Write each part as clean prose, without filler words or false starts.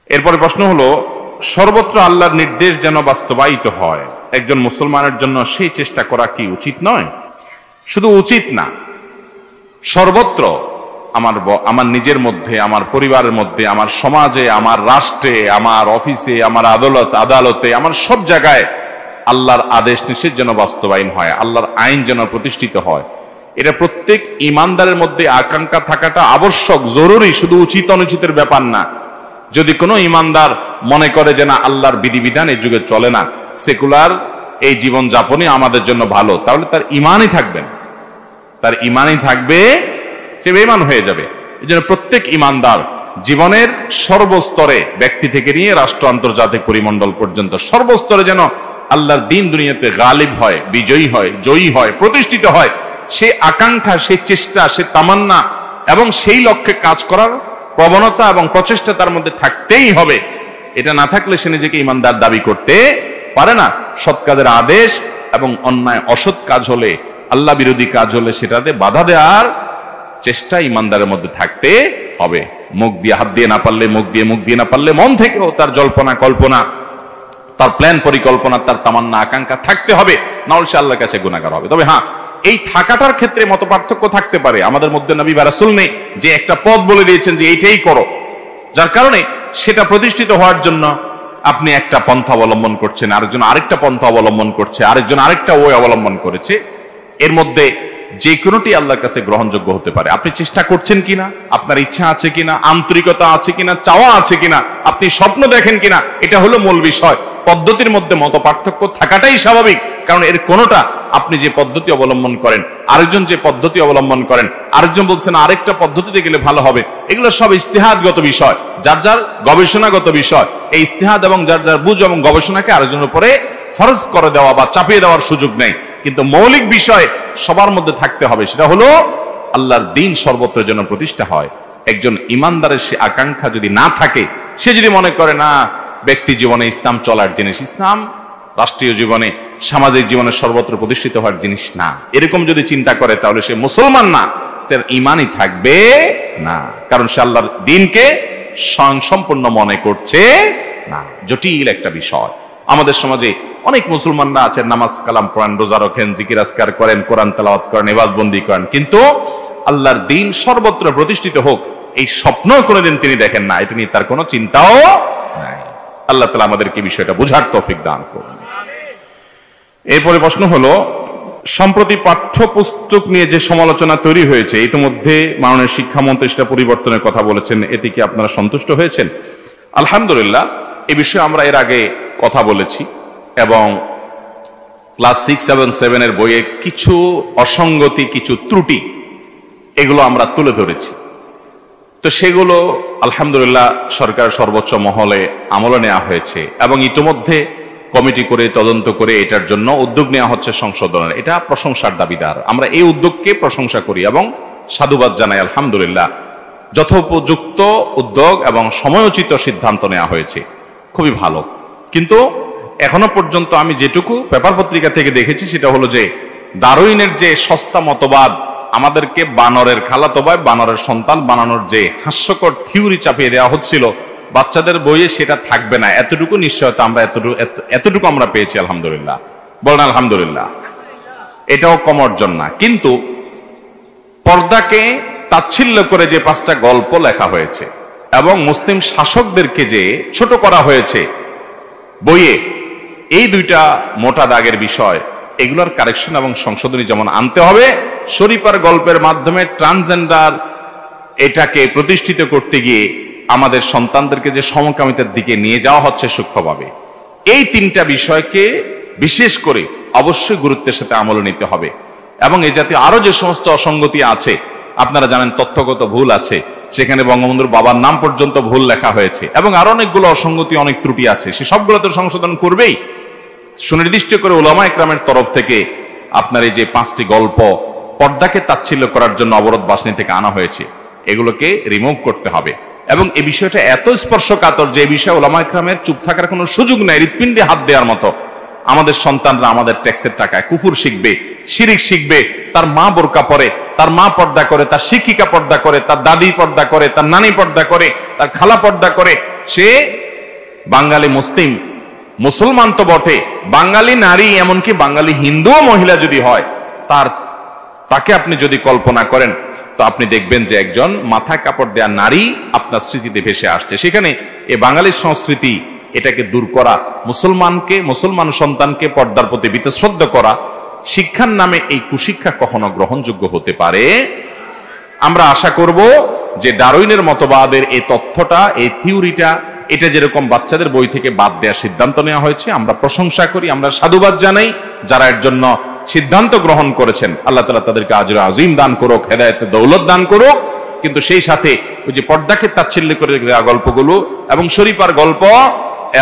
এরপরে প্রশ্ন হলো, সর্বত্র আল্লাহর নির্দেশ যেন বাস্তবায়িত হয়, একজন মুসলমানের জন্য সেই চেষ্টা করা কি উচিত নয়? শুধু উচিত না, সর্বত্র আমার নিজের মধ্যে, আমার পরিবারের মধ্যে, আমার সমাজে, আমার রাষ্ট্রে, আমার অফিসে, আমার আদালতে, আমার সব জায়গায় আল্লাহর আদেশ নিষেধ যেন বাস্তবায়ন হয়, আল্লাহর আইন যেন প্রতিষ্ঠিত হয়। এটা প্রত্যেক ইমানদারের মধ্যে আকাঙ্ক্ষা থাকাটা আবশ্যক, জরুরি, শুধু উচিত অনুচিতের ব্যাপার না। যদি কোনো ইমানদার মনে করে যে না, আল্লাহর বিধিবিধান এই যুগে চলে না, সেকুলার এই জীবন যাপনই আমাদের জন্য ভালো, তাহলে তার ইমানই থাকবে না, তার ইমানই থাকবে, সে বেঈমান হয়ে যাবে। এই জন্য প্রত্যেক ইমানদার জীবনের সর্বস্তরে, ব্যক্তি থেকে নিয়ে রাষ্ট্র, আন্তর্জাতিক পরিমণ্ডল পর্যন্ত সর্বস্তরে যেন আল্লাহর দ্বীন দুনিয়াতে গালিব হয়, বিজয়ী হয়, জয়ী হয়, প্রতিষ্ঠিত হয়, সে আকাঙ্ক্ষা, সে চেষ্টা, সে তামান্না এবং সেই লক্ষ্যে কাজ করার প্রবণতা এবং প্রচেষ্টা তার মধ্যে থাকতেই হবে। এটা না থাকলে সে নিজেকে ইমানদার দাবি করতে পারে না। সৎ কাজের আদেশ এবং অন্যায় অসৎ কাজ হলে, আল্লাহ বিরোধী কাজ হলে সেটাতে বাধা দেওয়ার চেষ্টা ইমানদারের মধ্যে থাকতে হবে। মুখ দিয়ে হাত দিয়ে না পারলে মুখ দিয়ে, মুখ দিয়ে না পারলে মন থেকেও তার জল্পনা কল্পনা, তার প্ল্যান পরিকল্পনা, তার তামান্না আকাঙ্ক্ষা থাকতে হবে, নাহলে সে আল্লাহর কাছে গুনাহগার হবে। তবে হ্যাঁ, এই থাকাটার ক্ষেত্রে মত পার্থক্য থাকতে পারে। আমাদের মধ্যে নবী বা রাসূল নেই যে একটা পথ বলে দিয়েছেন যে এইটাই করো, যার কারণে সেটা প্রতিষ্ঠিত হওয়ার জন্য আপনি একটা পন্থা অবলম্বন করছেন, আরেকজন আরেকটা পন্থা অবলম্বন করছে, আরেকজন আরেকটা ওয়ে অবলম্বন করেছে। এর মধ্যে যে কোনোটি আল্লাহর কাছে গ্রহণযোগ্য হতে পারে। আপনি চেষ্টা করছেন কিনা, আপনার ইচ্ছা আছে কিনা, আন্তরিকতা আছে কিনা, চাওয়া আছে কিনা, আপনি স্বপ্ন দেখেন কিনা, এটা হলো মূল বিষয়। পদ্ধতির মধ্যে মত পার্থক্য থাকাটাই স্বাভাবিক, কারণ এর কোনোটা, আপনি যে পদ্ধতি অবলম্বন করেন, আরেকজন যে পদ্ধতি অবলম্বন করেন, আরেকজন বলছেন আরেকটা পদ্ধতিতে গেলে ভালো হবে, এগুলো সব ইজতিহাদগত বিষয়, যার যার গবেষণাগত বিষয়। এই ইজতিহাদ এবং যার যার বুঝ এবং গবেষণাকে আরেকজনের উপরে ফরজ করে দেওয়া বা চাপিয়ে দেওয়ার সুযোগ নেই। কিন্তু মৌলিক বিষয় সবার মধ্যে থাকতে হবে, সেটা হলো আল্লাহর দ্বীন সর্বত্র যেন প্রতিষ্ঠা হয়। একজন ইমানদারের সে আকাঙ্ক্ষা যদি না থাকে, সে যদি মনে করে না ব্যক্তি জীবনে ইসলাম চলার জিনিস, ইসলাম রাষ্ট্রীয় জীবনে, সামাজিক জীবনে সর্বত্র প্রতিষ্ঠিত হওয়ার জিনিস না, এরকম যদি চিন্তা করে, তাহলে সে মুসলমান না, তার ইমানই থাকবে না। কারণ সে আল্লাহর দ্বীনকে স্বয়ংসম্পূর্ণ মনে করছে না। জটিল একটা বিষয়। আমাদের সমাজে অনেক মুসলমানরা আছেন, নামাজ কালাম পড়েন, রোজা রাখেন, জিকির আজকার করেন, কোরআন তেলাওয়াত করেন, ইবাদতবন্দি করেন, কিন্তু আল্লাহর দ্বীন সর্বত্র প্রতিষ্ঠিত হোক এই স্বপ্ন কোনোদিন তিনি দেখেন না, এটা নিয়ে তার কোনো চিন্তাও নাই। আল্লাহ তাআলা আমাদেরকে বিষয়টা বুঝার তৌফিক দান করুন। এরপরে প্রশ্ন হলো, সম্প্রতি পাঠ্যপুস্তক নিয়ে যে সমালোচনা তৈরি হয়েছে, ইতিমধ্যে মাননীয় শিক্ষামন্ত্রী সেটা পরিবর্তনের কথা বলেছেন, এতে কি আপনারা সন্তুষ্ট হয়েছেন? আলহামদুলিল্লাহ, এ বিষয়ে আমরা এর আগে কথা বলেছি এবং ক্লাস 6 এবং 7 এর বইয়ে কিছু অসঙ্গতি, কিছু ত্রুটি, এগুলো আমরা তুলে ধরেছি। তো সেগুলো আলহামদুলিল্লাহ সরকার সর্বোচ্চ মহলে আমলে নেওয়া হয়েছে এবং ইতিমধ্যে কমিটি করে তদন্ত করে এটার জন্য উদ্যোগ নেওয়া হচ্ছে সংশোধনের। এটা প্রশংসার দাবিদার। আমরা এই উদ্যোগকে প্রশংসা করি এবং সাধুবাদ জানাই। আলহামদুলিল্লাহ, যথোপযুক্ত উদ্যোগ এবং সময়োচিত সিদ্ধান্ত নেওয়া হয়েছে, খুবই ভালো। কিন্তু এখনো পর্যন্ত আমি যেটুকু পেপার পত্রিকা থেকে দেখেছি সেটা হলো যে ডারউইনের যে সস্তা মতবাদ, আমাদেরকে বানরের খালাতো ভাই, বানরের সন্তান বানানোর যে হাস্যকর থিওরি চাপিয়ে দেওয়া হচ্ছিল বাচ্চাদের বইয়ে, সেটা থাকবে না, এতটুকু নিশ্চয়তা আমরা এতটুকু আমরা পেয়েছি। আলহামদুলিল্লাহ, বলেন আলহামদুলিল্লাহ। এটাও কম অর্জন না। কিন্তু পর্দাকে তাচ্ছিল্য করে যে 5টা গল্প লেখা হয়েছে এবং মুসলিম শাসকদেরকে যে ছোট করা হয়েছে বইয়ে, এই 2টা মোটা দাগের বিষয়, এগুলোর কারেকশন এবং সংশোধনী যেমন আনতে হবে, শরীফার গল্পের মাধ্যমে ট্রান্সজেন্ডার এটাকে প্রতিষ্ঠিত করতে গিয়ে আমাদের সন্তানদেরকে যে সমকামিতার দিকে নিয়ে যাওয়া হচ্ছে সূক্ষ্মভাবে, এই 3টা বিষয়কে বিশেষ করে অবশ্যই গুরুত্বের সাথে আমলে নিতে হবে। এবং এই জাতীয় আরো যে সমস্ত অসঙ্গতি আছে, আপনারা জানেন তথ্যগত ভুল আছে, সেখানে বঙ্গবন্ধুর বাবার নাম পর্যন্ত ভুল লেখা হয়েছে এবং আরো অনেকগুলো অসঙ্গতি, অনেক ত্রুটি আছে, সে সবগুলো তো সংশোধন করবেই। সুনির্দিষ্ট করে উলামা ইকরামের তরফ থেকে আপনার এই যে 5টি গল্প পর্দাকে তাচ্ছিল্য করার জন্য অবরোধ বাসনি থেকে আনা হয়েছে, এগুলোকে রিমুভ করতে হবে। এবং এই বিষয়টা এত স্পর্শকাতর যে এই বিষয়ে উলামা ইকরামের চুপ থাকার কোনো সুযোগ নাই, হৃৎপিণ্ডে হাত দেওয়ার মতো। আমাদের সন্তানরা আমাদের ট্যাক্সের টাকায় কুফুর শিখবে, শিরিক শিখবে, তার মা বোরকা পরে, তার মা পর্দা করে, তার শিক্ষিকা পর্দা করে, তার দাদি পর্দা করে, তার নানি পর্দা করে, তার খালা পর্দা করে, সে বাঙালি মুসলিম, মুসলমান তো বটে, বাঙালি নারী, এমনকি বাঙালি হিন্দু মহিলা যদি হয়, তাকে আপনি যদি কল্পনা করেন তো আপনি দেখবেন যে একজন মাথায় কাপড় দেয়া নারী আপনার স্মৃতিতে ভেসে আসছে। সেখানে এই বাঙালির সংস্কৃতি, এটাকে দূর করা, মুসলমান সন্তানকে পর্দার প্রতি বীতশ্রদ্ধ করা, শিক্ষার নামে এই কুশিক্ষা কখনো গ্রহণযোগ্য হতে পারে। আমরা আশা করব যে ডারউইনের মতবাদের এই তথ্যটা, এই থিওরিটা, এটা যেরকম বাচ্চাদের বই থেকে বাদ দেওয়ার সিদ্ধান্ত নেওয়া হয়েছে, আমরা প্রশংসা করি, আমরা সাধুবাদ জানাই যারা এর জন্য সিদ্ধান্ত গ্রহণ করেছেন। আল্লাহ তাআলা তাদেরকে আজর আজিম দান করুক, হেদায়েতের দৌলত দান করুক। কিন্তু সেই সাথে ওই যে পর্দাকে তাচ্ছিল্য করে গল্পগুলো এবং শরীফার গল্প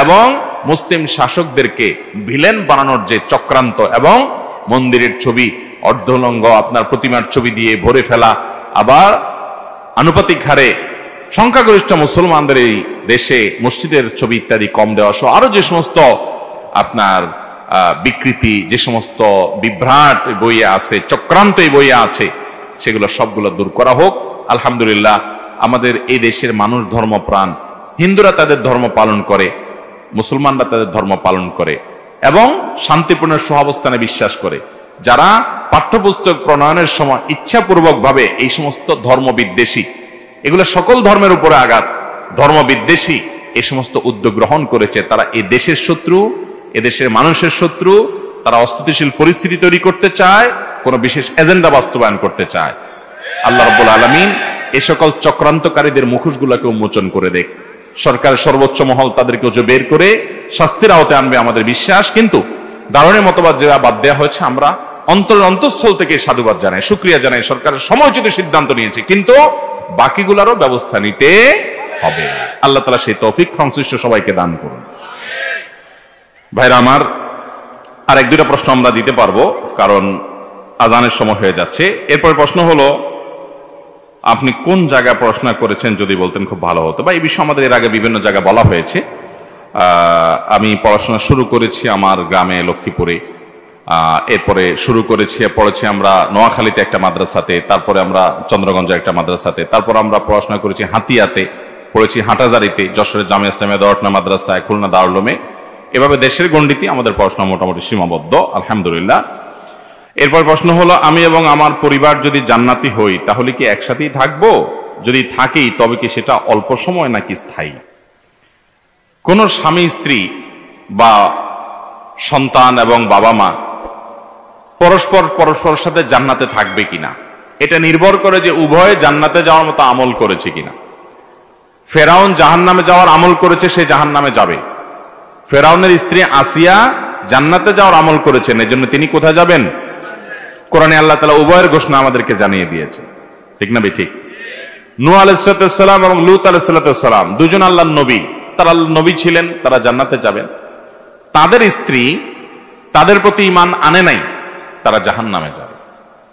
এবং মুসলিম শাসকদেরকে ভিলেন বানানোর যে চক্রান্ত, এবং মন্দিরের ছবি, অর্ধলঙ্গ আপনার প্রতিমার ছবি দিয়ে ভরে ফেলা, আবার আনুপাতিক হারে সংখ্যাগরিষ্ঠ মুসলমানদের এই দেশে মসজিদের ছবি ইত্যাদি কম দেওয়া সহ আরো যে সমস্ত আপনার বিকৃতি, যে সমস্ত বিভ্রাট বইয়ে আছে, চক্রান্ত এই বইয়ে আছে, সেগুলো সবগুলো দূর করা হোক। আলহামদুলিল্লাহ, আমাদের এই দেশের মানুষ ধর্মপ্রাণ, হিন্দুরা তাদের ধর্ম পালন করে, মুসলমানরা তাদের ধর্ম পালন করে এবং শান্তিপূর্ণ সহাবস্থানে বিশ্বাস করে। যারা পাঠ্যপুস্তক প্রণয়নের সময় ইচ্ছাপূর্বক ভাবে এই সমস্ত ধর্ম বিদ্বেষী, এগুলো সকল ধর্মের উপরে আঘাত, ধর্ম বিদ্বেষী এই সমস্ত উদ্যোগ গ্রহণ করেছে, তারা এই দেশের শত্রু, এদেশের মানুষের শত্রু। তারা অস্থিতিশীল পরিস্থিতি তৈরি করতে চায়, কোন বিশেষ এজেন্ডা বাস্তবায়ন করতে চায়। আল্লাহ রাব্বুল আলামিন এই সকল চক্রান্তকারীদের মুখোশগুলোকে উন্মোচন করে দেখ। সরকারের সর্বোচ্চ মহল তাদেরকে বের করে শাস্তির আওতায় আনবে আমাদের বিশ্বাস। কিন্তু ডারউইনের মতবাদ যেটা বাদ দেওয়া হয়েছে, আমরা অন্তঃস্থল থেকে সাধুবাদ জানাই, শুকরিয়া জানাই, সরকারের সময়োচিত সিদ্ধান্ত নিয়েছে, কিন্তু বাকিগুলোরও ব্যবস্থা নিতে হবে। আল্লাহ তাআলা সেই তৌফিক সংশ্লিষ্ট সবাইকে দান করুন। ভাইরা আমার, আর এক দুইটা প্রশ্ন আমরা দিতে পারবো, কারণ আজানের সময় হয়ে যাচ্ছে। এরপর প্রশ্ন হলো, আপনি কোন জায়গায় পড়াশোনা করেছেন যদি বলতেন খুব ভালো হতো। বা এই বিষয়ে আমাদের এর আগে বিভিন্ন জায়গায় বলা হয়েছে। আমি পড়াশোনা শুরু করেছি আমার গ্রামে লক্ষ্মীপুরে, এরপরে পড়েছি আমরা নোয়াখালীতে একটা মাদ্রাসাতে, তারপরে আমরা চন্দ্রগঞ্জের একটা মাদ্রাসাতে, তারপর আমরা পড়াশোনা করেছি হাতিয়াতে, পড়েছি হাটাজারিতে, যশোরের জামিয়া ইসলামিয়া দরটনা মাদ্রাসায়, খুলনা দারুল উলুমে। এভাবে দেশের গণ্ডিতে আমাদের পড়াশোনা মোটামুটি সীমাবদ্ধ, আলহামদুলিল্লাহ। এরপর প্রশ্ন হলো, আমি এবং আমার পরিবার যদি জান্নাতি হই তাহলে কি একসাথেই থাকবো? যদি থাকি তবে কি সেটা অল্প সময় নাকি স্থায়ী? কোন স্বামী স্ত্রী বা সন্তান এবং বাবা মা পরস্পরের সাথে জান্নাতে থাকবে কিনা, এটা নির্ভর করে যে উভয়ে জান্নাতে যাওয়ার মতো আমল করেছে কিনা। ফেরাউন জাহান্নামে যাওয়ার আমল করেছে, সে জাহান্নামে যাবে। ফেরাউনের স্ত্রী আসিয়া জান্নাতে যাওয়ার আমল করেছেন, এজন্য তিনি কোথায় যাবেন? কোরআনে আল্লাহ তাআলা উভয়ের ঘোষণা আমাদেরকে জানিয়ে দিয়েছে, ঠিক না ঠিক? নূহ আলাইহিস সালাম এবং লূত আলাইহিস সালাম দুজন আল্লাহর নবী, তারা আল্লাহর নবী ছিলেন, তারা জান্নাতে যাবেন। তাদের স্ত্রী তাদের প্রতি ঈমান আনে নাই, তারা জাহান্নামে যাবে।